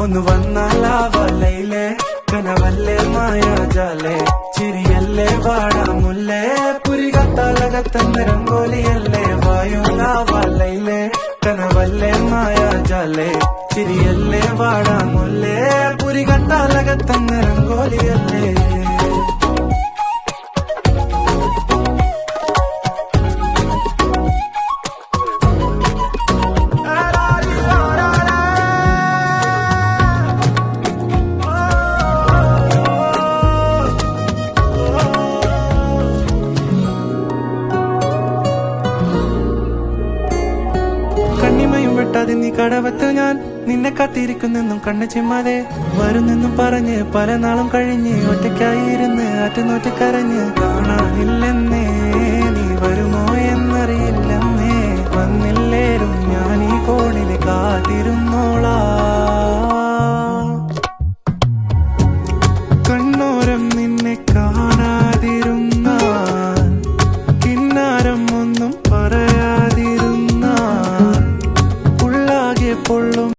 ഒന്ന് വന്നാലാവലയിലെ കനവല്ലേ മായാജാലേ ചിരിയല്ലേ വാടാമുല്ലേ പുരികത്താലകത്തന്ന രംഗോലിയല്ലേ വായുലാവലയിലെ കനവല്ലേ മായാജാലേ ചിരിയല്ലേ വാടാമുല്ലേ പുരികത്താലകത്തന്ന രംഗോലിയല്ലേ കണ്ണിമയും വെട്ടാതെ നീ കടവത്ത് ഞാൻ നിന്നെ കാത്തിരിക്കുന്നെന്നും കണ്ണു ചിമ്മാതെ വരുന്നെന്നും പറഞ്ഞ് പല നാളും കഴിഞ്ഞ് ഒറ്റയ്ക്കായിരുന്ന് ആറ്റുനോറ്റ് കരഞ്ഞ് കാണാനില്ലെന്നേ നീ വരുമോ എന്നറിയില്ലെന്നേ വന്നില്ലേലും ഞാൻ ഈ കോണില് കാത്തിരുന്നോളാ